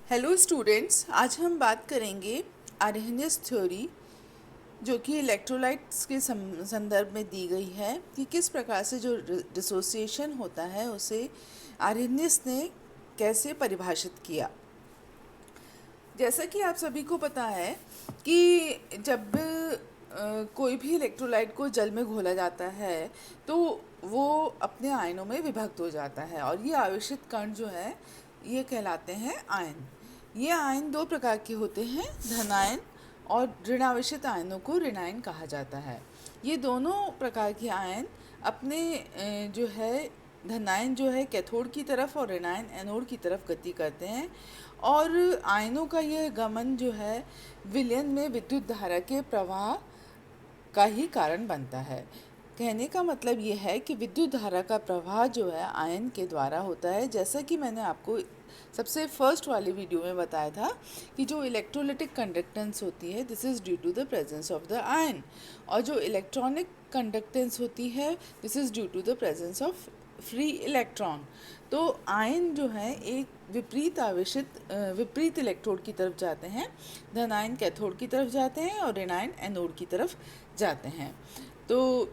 Hello students, आज हम बात करेंगे आर्हेनियस थ्योरी जो कि इलेक्ट्रोलाइट्स के संदर्भ में दी गई है कि किस प्रकार से जो डिसोसिएशन होता है उसे आर्हेनियस ने कैसे परिभाषित किया। जैसा कि आप सभी को पता है कि जब कोई भी इलेक्ट्रोलाइट को जल में घोला जाता है तो वो अपने आयनों में विभक्त हो जाता है और ये आवेशित कण जो है ये कहलाते हैं आयन। ये आयन दो प्रकार के होते हैं, धनायन और ऋणावेशित आयनों को ऋणायन कहा जाता है। ये दोनों प्रकार के आयन अपने जो है धनायन जो है कैथोड की तरफ और ऋणायन एनोड की तरफ गति करते हैं और आयनों का यह गमन जो है विलयन में विद्युत धारा के प्रवाह का ही कारण बनता है। कहने का मतलब ये है कि विद्युत धारा का प्रवाह जो है आयन के द्वारा होता है। जैसा कि मैंने आपको सबसे फर्स्ट वाली वीडियो में बताया था कि जो इलेक्ट्रोलिटिक कंडक्टेंस होती है this is due to the presence of the ion, और जो इलेक्ट्रॉनिक कंडक्टेंस होती है this is due to the presence of free electron. तो आयन जो है एक विपरीत इलेक्ट्रोड की तरफ जाते हैं, धनायन कैथोड की तरफ जाते हैं और ऋणायन एनोड की तरफ जाते हैं। तो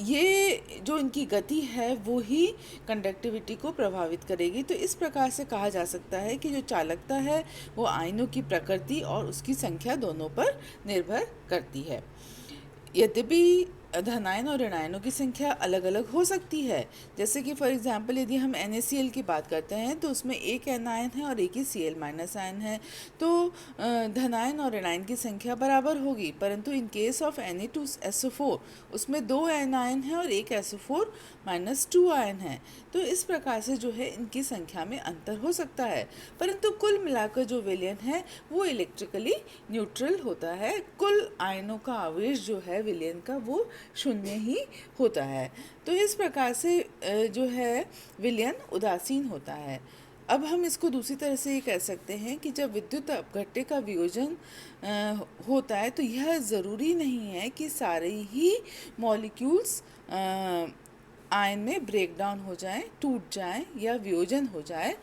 ये जो इनकी गति है वो ही कंडक्टिविटी को प्रभावित करेगी। तो इस प्रकार से कहा जा सकता है कि जो चालकता है वो आयनों की प्रकृति और उसकी संख्या दोनों पर निर्भर करती है। यद्यपि धनायन और ऋणायनों की संख्या अलग अलग हो सकती है। जैसे कि फॉर एग्जांपल यदि हम NaCl की बात करते हैं तो उसमें एक एन आयन है और एक ही Cl माइनस आयन है, तो धनायन और ऋणायन की संख्या बराबर होगी। परंतु इन केस ऑफ Na2SO4 उसमें दो एन आयन है और एक SO4 माइनस 2 आयन है। तो इस प्रकार से जो है इनकी संख्या में अंतर हो सकता है, परंतु कुल मिलाकर जो विलयन है वो इलेक्ट्रिकली न्यूट्रल होता है। कुल आयनों का आवेश जो है विलयन का वो शून्य ही होता है। तो इस प्रकार से जो है विलयन उदासीन होता है। अब हम इसको दूसरी तरह से ये कह सकते हैं कि जब विद्युत अपघट्य का वियोजन होता है तो यह ज़रूरी नहीं है कि सारे ही मॉलिक्यूल्स आयन में ब्रेक डाउन हो जाए, टूट जाए या वियोजन हो जाए।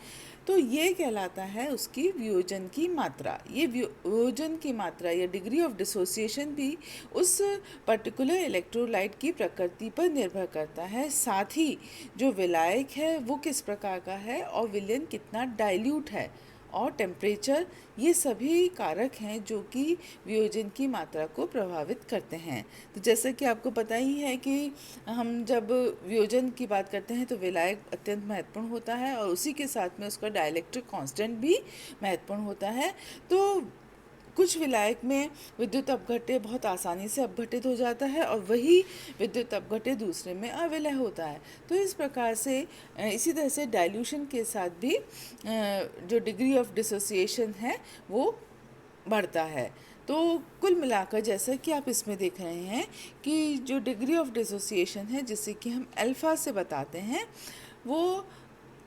तो ये कहलाता है उसकी वियोजन की मात्रा। ये वियोजन की मात्रा या डिग्री ऑफ डिसोसिएशन भी उस पर्टिकुलर इलेक्ट्रोलाइट की प्रकृति पर निर्भर करता है। साथ ही जो विलायक है वो किस प्रकार का है और विलयन कितना डाइल्यूट है और टेम्परेचर, ये सभी कारक हैं जो कि वियोजन की मात्रा को प्रभावित करते हैं। तो जैसा कि आपको पता ही है कि हम जब वियोजन की बात करते हैं तो विलायक अत्यंत महत्वपूर्ण होता है और उसी के साथ में उसका डाइलेक्ट्रिक कांस्टेंट भी महत्वपूर्ण होता है। तो कुछ विलायक में विद्युत अपघट्य बहुत आसानी से अपघटित हो जाता है और वही विद्युत अपघट्य दूसरे में अविलय होता है। तो इस प्रकार से इसी तरह से डाइल्यूशन के साथ भी जो डिग्री ऑफ डिसोसिएशन है वो बढ़ता है। तो कुल मिलाकर जैसा कि आप इसमें देख रहे हैं कि जो डिग्री ऑफ डिसोसिएशन है जिसे कि हम अल्फ़ा से बताते हैं, वो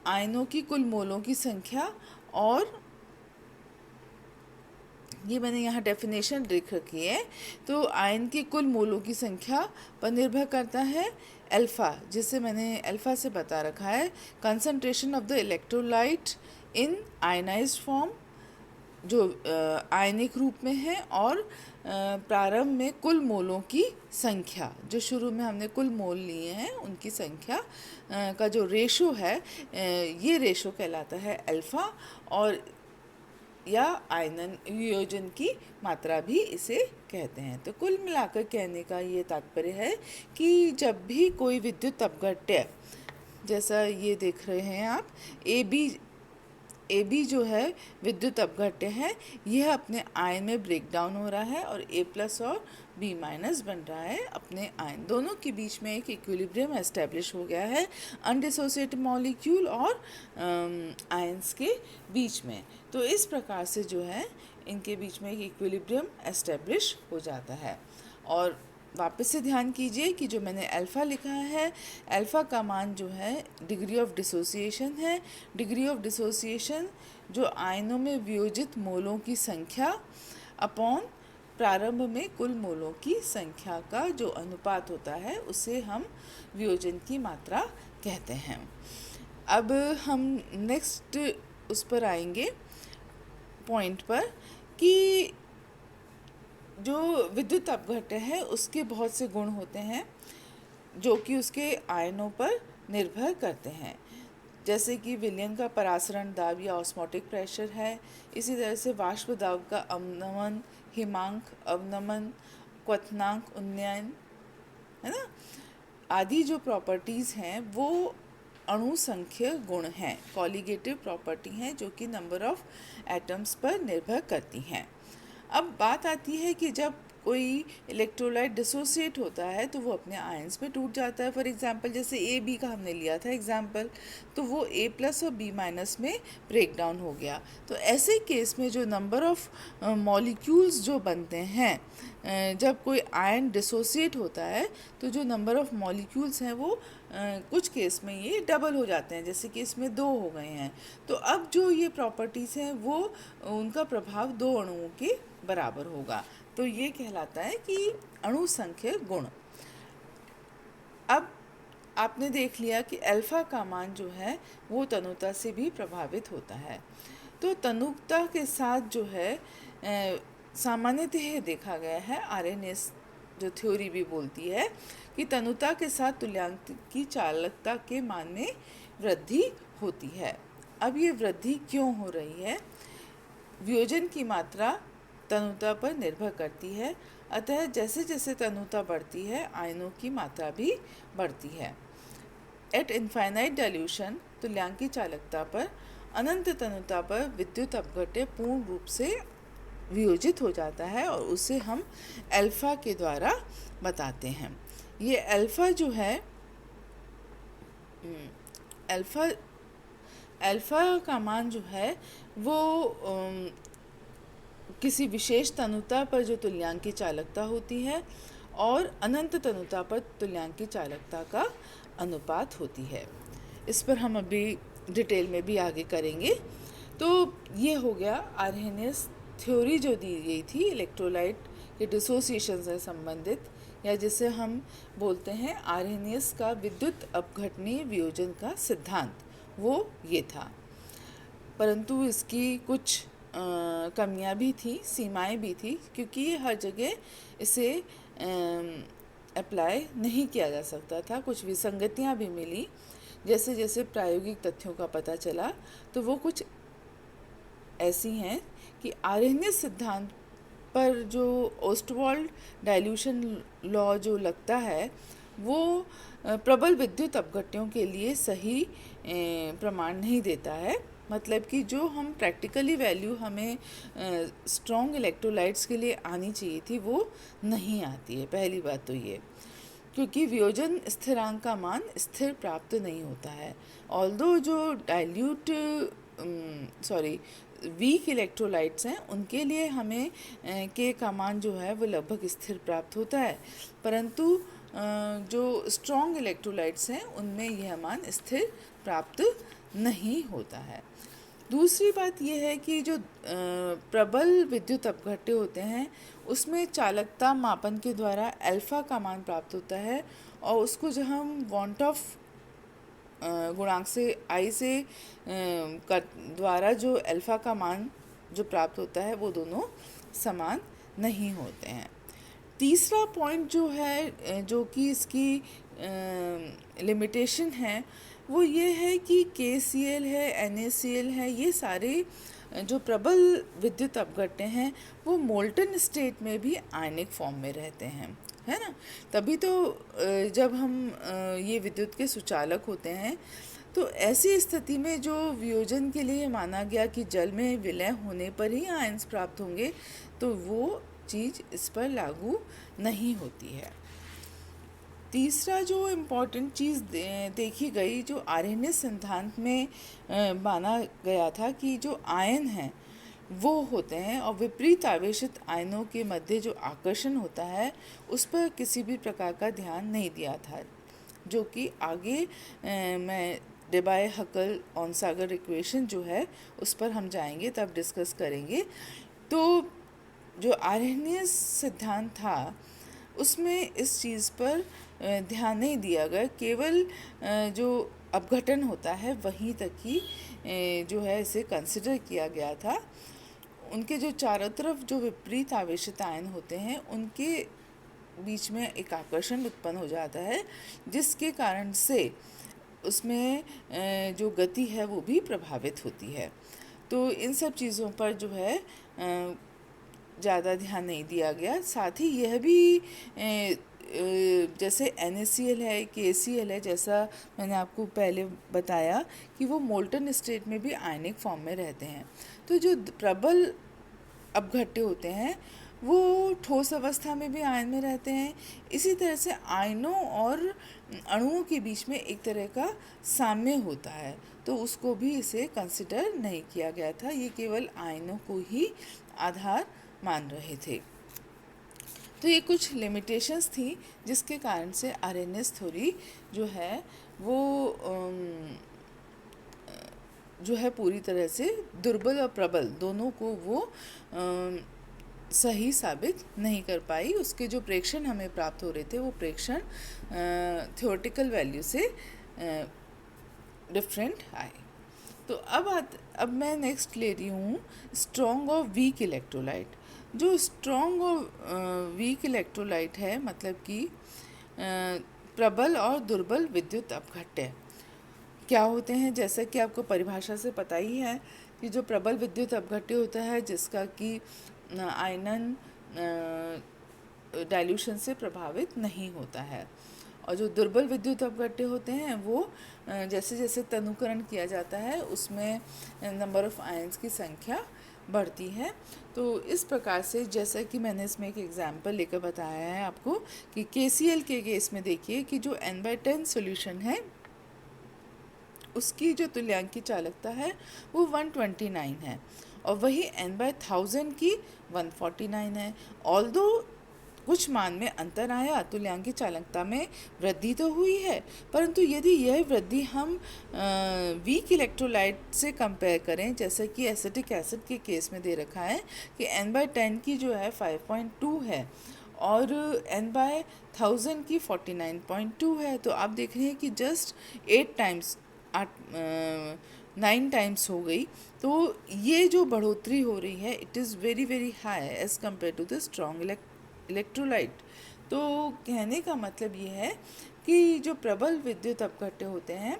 आयनों की कुल मोलों की संख्या, और ये मैंने यहाँ डेफिनेशन लिख रखी है, तो आयन की कुल मोलों की संख्या पर निर्भर करता है। अल्फ़ा, जिसे मैंने अल्फ़ा से बता रखा है, concentration of the electrolyte in ionised form जो आयनिक रूप में है, और प्रारंभ में कुल मोलों की संख्या, जो शुरू में हमने कुल मोल लिए हैं उनकी संख्या का जो रेशो है, ये रेशो कहलाता है अल्फ़ा, और या आयनन वियोजन की मात्रा भी इसे कहते हैं। तो कुल मिलाकर कहने का ये तात्पर्य है कि जब भी कोई विद्युत अपघट्य, जैसा ये देख रहे हैं आप, ए बी जो है विद्युत अपघट्य है, यह अपने आयन में ब्रेक डाउन हो रहा है और ए प्लस और बी माइनस बन रहा है अपने आयन। दोनों के बीच में एक इक्विलिब्रियम एस्टेब्लिश हो गया है अनडिसोसिएटेड मॉलिक्यूल और आयंस के बीच में। तो इस प्रकार से जो है इनके बीच में एक इक्विलिब्रियम एस्टेब्लिश हो जाता है। और वापस से ध्यान कीजिए कि जो मैंने अल्फ़ा लिखा है, अल्फ़ा का मान जो है डिग्री ऑफ डिसोसिएशन है। डिग्री ऑफ डिसोसिएशन जो आयनों में वियोजित मोलों की संख्या अपॉन प्रारंभ में कुल मोलों की संख्या का जो अनुपात होता है उसे हम वियोजन की मात्रा कहते हैं। अब हम नेक्स्ट उस पर आएंगे पॉइंट पर कि जो विद्युत अपघट्य है उसके बहुत से गुण होते हैं जो कि उसके आयनों पर निर्भर करते हैं, जैसे कि विलयन का परासरण दाब या ऑस्मोटिक प्रेशर है। इसी तरह से वाष्प दाब का अवनमन, हिमांक अवनमन, क्वथनांक उन्नयन, है ना, आदि जो प्रॉपर्टीज़ हैं वो अणु संख्य गुण हैं, कॉलिगेटिव प्रॉपर्टी हैं जो कि नंबर ऑफ एटम्स पर निर्भर करती हैं। अब बात आती है कि जब कोई इलेक्ट्रोलाइट डिसोसिएट होता है तो वो अपने आयंस में टूट जाता है। फॉर एग्जांपल जैसे ए बी का हमने लिया था एग्जांपल, तो वो ए प्लस और बी माइनस में ब्रेक डाउन हो गया। तो ऐसे केस में जो नंबर ऑफ मॉलिक्यूल्स जो बनते हैं, जब कोई आयन डिसोसिएट होता है तो जो नंबर ऑफ मॉलिक्यूल्स हैं वो कुछ केस में ये डबल हो जाते हैं, जैसे कि इसमें 2 हो गए हैं। तो अब जो ये प्रॉपर्टीज़ हैं वो उनका प्रभाव 2 अणुओं के बराबर होगा, तो ये कहलाता है कि अणु संख्य गुण। अब आपने देख लिया कि अल्फा का मान जो है वो तनुता से भी प्रभावित होता है। तो तनुता के साथ जो है सामान्यतः देखा गया है, आरएनएस जो थ्योरी भी बोलती है कि तनुता के साथ तुल्यांक की चालकता के मान में वृद्धि होती है। अब ये वृद्धि क्यों हो रही है? वियोजन की मात्रा तनुता पर निर्भर करती है, अतः जैसे जैसे तनुता बढ़ती है आयनों की मात्रा भी बढ़ती है। एट इनफाइनाइट डाइल्यूशन तुल्यांकी चालकता पर अनंत तनुता पर विद्युत अपघट्य पूर्ण रूप से वियोजित हो जाता है और उसे हम अल्फा के द्वारा बताते हैं। ये अल्फा जो है अल्फा अल्फा का मान जो है वो किसी विशेष तनुता पर जो तुल्यांकी चालकता होती है और अनंत तनुता पर तुल्यांकी चालकता का अनुपात होती है। इस पर हम अभी डिटेल में भी आगे करेंगे। तो ये हो गया आर्हेनियस थ्योरी जो दी गई थी इलेक्ट्रोलाइट के डिसोसिएशन से संबंधित, या जिसे हम बोलते हैं आर्हेनियस का विद्युत अपघटनीय वियोजन का सिद्धांत, वो ये था। परंतु इसकी कुछ कमियां भी थी, सीमाएं भी थी, क्योंकि ये हर जगह इसे अप्लाई नहीं किया जा सकता था। कुछ विसंगतियां भी मिली, जैसे जैसे प्रायोगिक तथ्यों का पता चला तो वो कुछ ऐसी हैं कि आर्हेनियस सिद्धांत पर जो ओस्टवाल्ड डाइल्यूशन लॉ जो लगता है वो प्रबल विद्युत अपघट्यों के लिए सही प्रमाण नहीं देता है। मतलब कि जो हम प्रैक्टिकली वैल्यू हमें स्ट्रॉन्ग इलेक्ट्रोलाइट्स के लिए आनी चाहिए थी वो नहीं आती है। पहली बात तो ये, क्योंकि वियोजन स्थिरांक का मान स्थिर प्राप्त नहीं होता है। ऑल्दो जो डाइल्यूट वीक इलेक्ट्रोलाइट्स हैं उनके लिए हमें के का मान जो है वो लगभग स्थिर प्राप्त होता है, परंतु जो स्ट्रॉन्ग इलेक्ट्रोलाइट्स हैं उनमें यह मान स्थिर प्राप्त नहीं होता है। दूसरी बात यह है कि जो प्रबल विद्युत अपघट्य होते हैं उसमें चालकता मापन के द्वारा अल्फा का मान प्राप्त होता है, और उसको जब हम वांट ऑफ गुणांक से आई से द्वारा जो अल्फा का मान जो प्राप्त होता है वो दोनों समान नहीं होते हैं। तीसरा पॉइंट जो है जो कि इसकी लिमिटेशन है वो ये है कि KCl है, NaCl है, ये सारे जो प्रबल विद्युत अपघट्य हैं वो मोल्टन स्टेट में भी आयनिक फॉर्म में रहते हैं, है ना। तभी तो जब हम ये विद्युत के सुचालक होते हैं तो ऐसी स्थिति में जो वियोजन के लिए माना गया कि जल में विलय होने पर ही आयंस प्राप्त होंगे, तो वो चीज़ इस पर लागू नहीं होती है। तीसरा जो इम्पॉर्टेंट चीज़ देखी गई जो आर्हेनियस सिद्धांत में माना गया था कि जो आयन हैं वो होते हैं और विपरीत आवेशित आयनों के मध्य जो आकर्षण होता है उस पर किसी भी प्रकार का ध्यान नहीं दिया था, जो कि आगे मैं डेबाय हकल ऑनसागर इक्वेशन जो है उस पर हम जाएंगे तब डिस्कस करेंगे। तो जो आर्हेनियस सिद्धांत था उसमें इस चीज़ पर ध्यान नहीं दिया गया, केवल जो अपघटन होता है वहीं तक ही जो है इसे कंसिडर किया गया था। उनके जो चारों तरफ जो विपरीत आवेशित आयन होते हैं उनके बीच में एक आकर्षण उत्पन्न हो जाता है, जिसके कारण से उसमें जो गति है वो भी प्रभावित होती है। तो इन सब चीज़ों पर जो है ज़्यादा ध्यान नहीं दिया गया। साथ ही यह भी जैसे NaCl है, KCl है, जैसा मैंने आपको पहले बताया कि वो मोल्टन स्टेट में भी आयनिक फॉर्म में रहते हैं। तो जो प्रबल अपघट्य होते हैं वो ठोस अवस्था में भी आयन में रहते हैं। इसी तरह से आयनों और अणुओं के बीच में एक तरह का साम्य होता है, तो उसको भी इसे कंसिडर नहीं किया गया था। ये केवल आयनों को ही आधार मान रहे थे। तो ये कुछ लिमिटेशंस थी जिसके कारण से आरएनएस थ्योरी जो है वो जो है पूरी तरह से दुर्बल और प्रबल दोनों को वो सही साबित नहीं कर पाई। उसके जो प्रेक्षण हमें प्राप्त हो रहे थे वो प्रेक्षण थ्योरेटिकल वैल्यू से डिफरेंट आए। तो अब मैं नेक्स्ट ले रही हूँ स्ट्रॉन्ग और वीक इलेक्ट्रोलाइट। जो स्ट्रॉन्ग और वीक इलेक्ट्रोलाइट है मतलब कि प्रबल और दुर्बल विद्युत अपघट्य क्या होते हैं। जैसा कि आपको परिभाषा से पता ही है कि जो प्रबल विद्युत अपघट्य होता है जिसका कि आयनन डाइल्यूशन से प्रभावित नहीं होता है, और जो दुर्बल विद्युत अपघट्य होते हैं वो जैसे जैसे तनुकरण किया जाता है उसमें नंबर ऑफ आयंस की संख्या बढ़ती है। तो इस प्रकार से जैसा कि मैंने इसमें एक एग्जाम्पल लेकर बताया है आपको कि KCl के केस में देखिए कि जो N/10 सॉल्यूशन है उसकी जो तुल्यांकी चालकता है वो 129 है और वही N/1000 की 149 है। ऑल्दो कुछ मान में अंतर आया, तुल्यांकी चालकता में वृद्धि तो हुई है, परंतु यदि यह वृद्धि हम वीक इलेक्ट्रोलाइट से कंपेयर करें, जैसे कि एसिटिक एसिड के केस में दे रखा है कि N/10 की जो है 5.2 है और N/1000 की 49.2 है, तो आप देख रहे हैं कि जस्ट 8 टाइम्स 9 टाइम्स हो गई। तो ये जो बढ़ोतरी हो रही है it is very very high as compare to the strong electrolyte. तो कहने का मतलब ये है कि जो प्रबल विद्युत अपघट्य होते हैं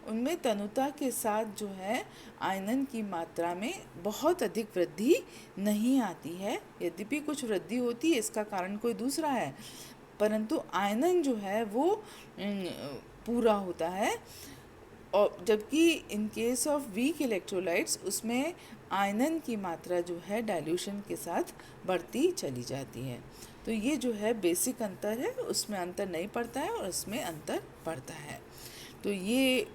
उनमें तनुता के साथ जो है आयनन की मात्रा में बहुत अधिक वृद्धि नहीं आती है। यद्यपि कुछ वृद्धि होती है, इसका कारण कोई दूसरा है, परंतु आयनन जो है वो पूरा होता है। और जबकि in case of weak electrolytes उसमें आयनन की मात्रा जो है डाइल्यूशन के साथ बढ़ती चली जाती है। तो ये जो है बेसिक अंतर है, उसमें अंतर नहीं पड़ता है और उसमें अंतर पड़ता है। तो ये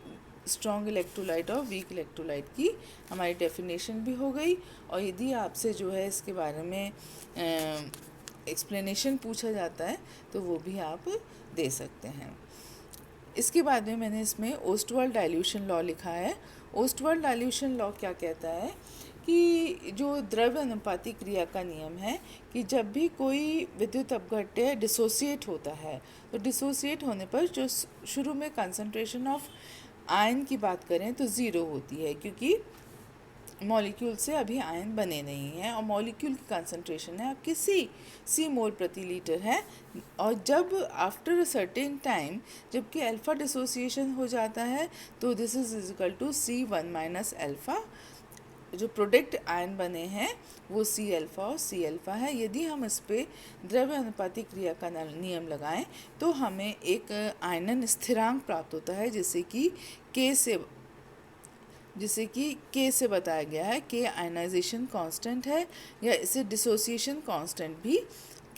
स्ट्रॉन्ग इलेक्ट्रोलाइट और वीक इलेक्ट्रोलाइट की हमारी डेफिनेशन भी हो गई। और यदि आपसे जो है इसके बारे में एक्सप्लेनेशन पूछा जाता है तो वो भी आप दे सकते हैं। इसके बाद में मैंने इसमें ओस्टवाल्ड डाइल्यूशन लॉ लिखा है। ओस्टवाल्ड डाइल्यूशन लॉ क्या कहता है कि जो द्रव्य अनुपाती क्रिया का नियम है कि जब भी कोई विद्युत अपघट्य डिसोसिएट होता है तो डिसोसिएट होने पर जो शुरू में कंसंट्रेशन ऑफ आयन की बात करें तो ज़ीरो होती है, क्योंकि मॉलिक्यूल से अभी आयन बने नहीं हैं और मॉलिक्यूल की कंसंट्रेशन है आपकी सी मोल प्रति लीटर है। और जब आफ्टर अ सर्टेन टाइम जबकि अल्फ़ा डिसोसिएशन हो जाता है तो this is equal to C1 माइनस अल्फ़ा। जो प्रोडक्ट आयन बने हैं वो C अल्फ़ा और C अल्फ़ा है। यदि हम इस पर द्रव्य अनुपाती क्रिया का नियम लगाएं तो हमें एक आयनन स्थिरांक प्राप्त होता है जिसे K से बताया गया है। K आयनाइजेशन कांस्टेंट है या इसे डिसोसिएशन कांस्टेंट भी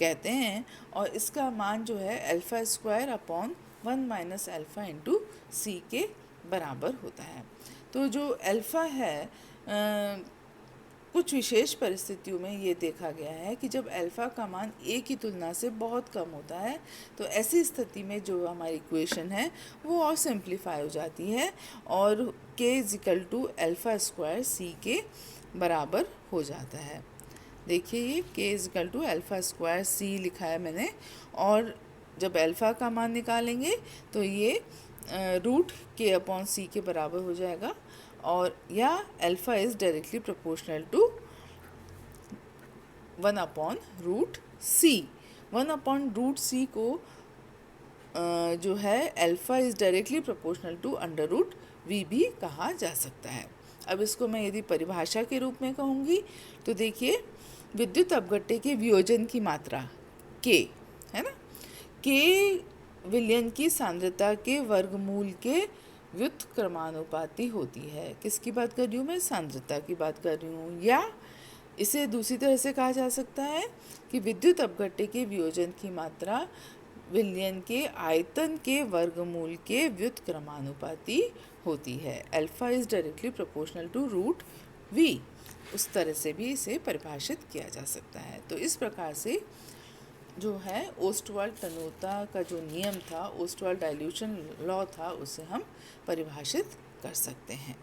कहते हैं और इसका मान जो है alpha square upon 1 minus alpha into C के बराबर होता है। तो जो अल्फ़ा है कुछ विशेष परिस्थितियों में ये देखा गया है कि जब अल्फ़ा का मान A की तुलना से बहुत कम होता है तो ऐसी स्थिति में जो हमारी इक्वेशन है वो और सिंप्लीफाई हो जाती है और K is equal to alpha square C के बराबर हो जाता है। देखिए ये K is equal to alpha square C लिखा है मैंने, और जब अल्फ़ा का मान निकालेंगे तो ये रूट K अपॉन C के बराबर हो जाएगा और या alpha is directly proportional to 1/√c। 1/√c को जो है alpha is directly proportional to √v भी कहा जा सकता है। अब इसको मैं यदि परिभाषा के रूप में कहूँगी तो देखिए, विद्युत अपघट्य के वियोजन की मात्रा k है ना, k विलयन की सांद्रता के वर्गमूल के व्युत्क्रमानुपाती होती है। किसकी बात कर रही हूँ मैं? सांद्रता की बात कर रही हूँ। या इसे दूसरी तरह से कहा जा सकता है कि विद्युत अपघट्य के वियोजन की मात्रा विलयन के आयतन के वर्गमूल के व्युत्क्रमानुपाती होती है। Alpha is directly proportional to √v। उस तरह से भी इसे परिभाषित किया जा सकता है। तो इस प्रकार से जो है ओस्टवाल्ड तन्यता का जो नियम था, ओस्टवाल्ड डाइल्यूशन लॉ था, उसे हम परिभाषित कर सकते हैं।